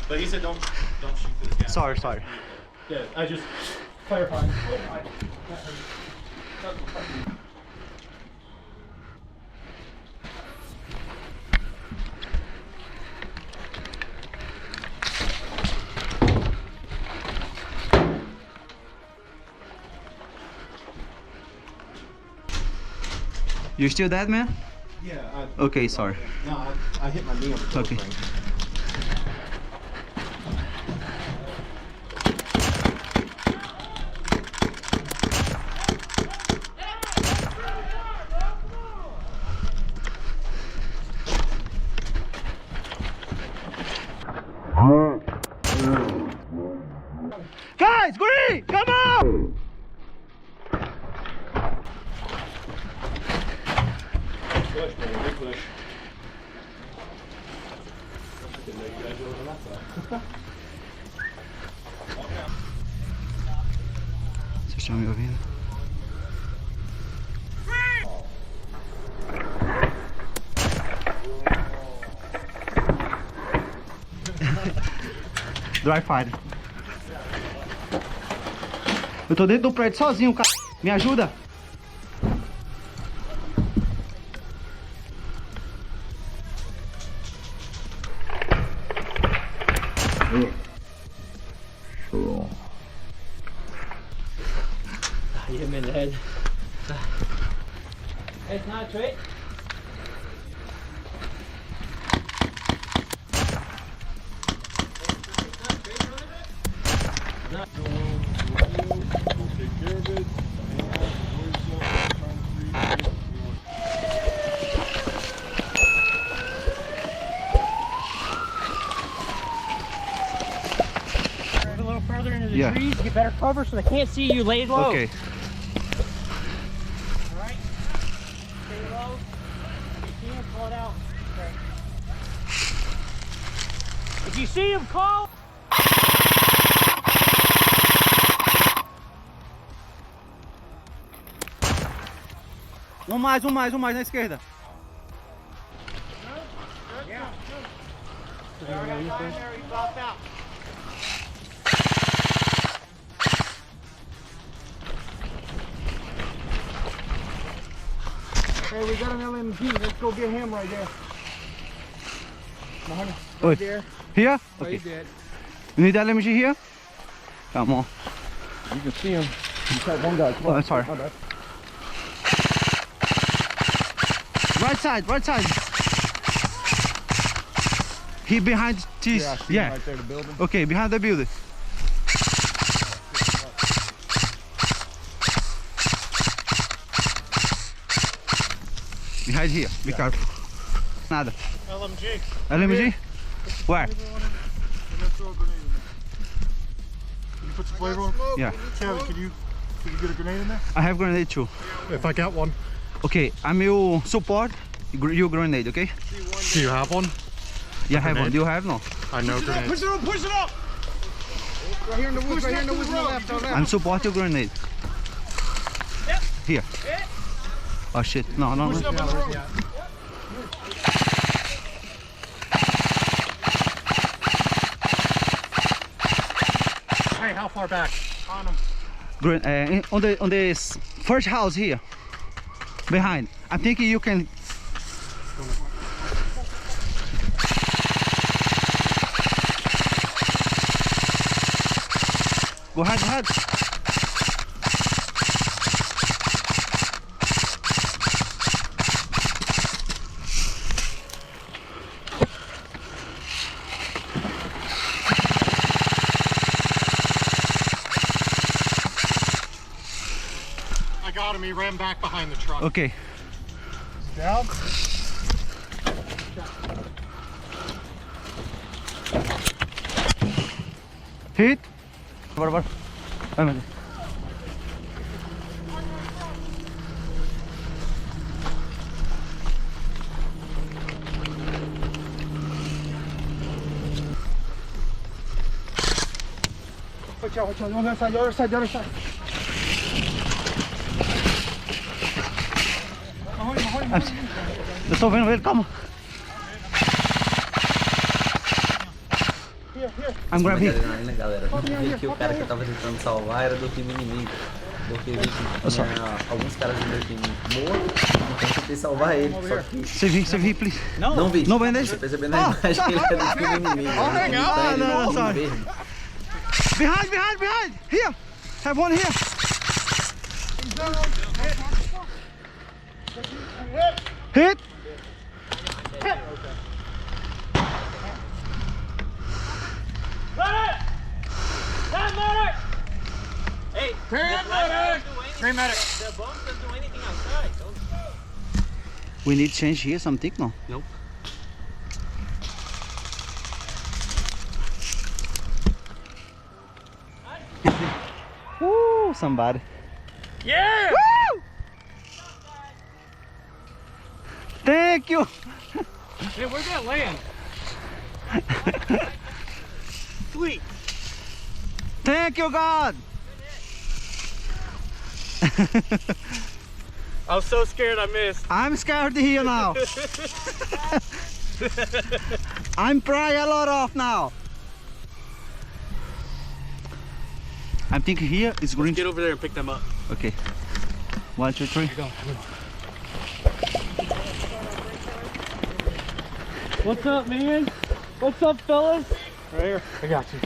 But he said don't shoot for the gas. Sorry. Yeah, I just clarifying. You still dead, man? Yeah. Okay, sorry. No, I hit my knee on the door Okay. frame. Guys, green, come on! Push, baby, big push. Vocês estão me ouvindo? Dry fire. Eu tô dentro do prédio sozinho, cara. Me ajuda? Hit him in the head. It's not straight. Yeah. Trees, get better cover so they can't see you laid low. Okay. Alright? Stay low. If you see him, call it out. Okay. If you see him, call. Um mais na esquerda. Yeah. There, he popped out. Hey, we got an LMG. Let's go get him right there. Marronney, right there. Here? Right Okay. there. You need LMG here? Come on. You can see him. You got one guy. Come Oh, on. sorry. My bad. Right side. He behind this. Yeah, I see him right there, the building. Okay, behind the building. Behind here. Be careful. Nada. LMG. LMG? Where? And then throw a grenade in there. Can you put some flavor on? Yeah. Chad, can you get a grenade in there? I have grenade too. If I got one. Okay, I'm your support. You grenade, okay? Do you have one? Yeah, I have one. Do you have no? I know grenade. Push it up, push it up! Right here in the woods, right here in the woods, left, on left. I'm support your grenade. Yep. Here. Oh shit. No. Push it up on the road. Hey, how far back? On him. On this first house here. Behind. I'm thinking you can. Go ahead. I got him. He ran back behind the truck. Okay. Down. Hit. Bora. Vai, meu Deus. Watch out, on the other side, the other side. Eu tô vendo ele, calma. I'm grabbing here. Adrenalina, galera. A gente viu que o cara que eu tava tentando salvar era do time inimigo. Porque eu vi que tinha alguns caras do meu time mortos, então eu tentei salvar ele. Só que CV, please. não vi. No bandage? Você percebeu na imagem que ele é do time inimigo. Ele tá ele no, no time sorry. verde. Behind! Here! Have one here! Hit! Hey, Medic! the bombs don't do anything outside. We need change here something, no? Nope. Woo! Somebody. Yeah! Woo! Thank you! Hey, where'd that land? Sweet. Thank you, God! I was so scared I missed. I'm scared to hear now. I'm pry a lot off now. I'm thinking here is green. Get over there and pick them up. Okay. 1, 2, 3. What's up, man? What's up, fellas? Right here. I got you.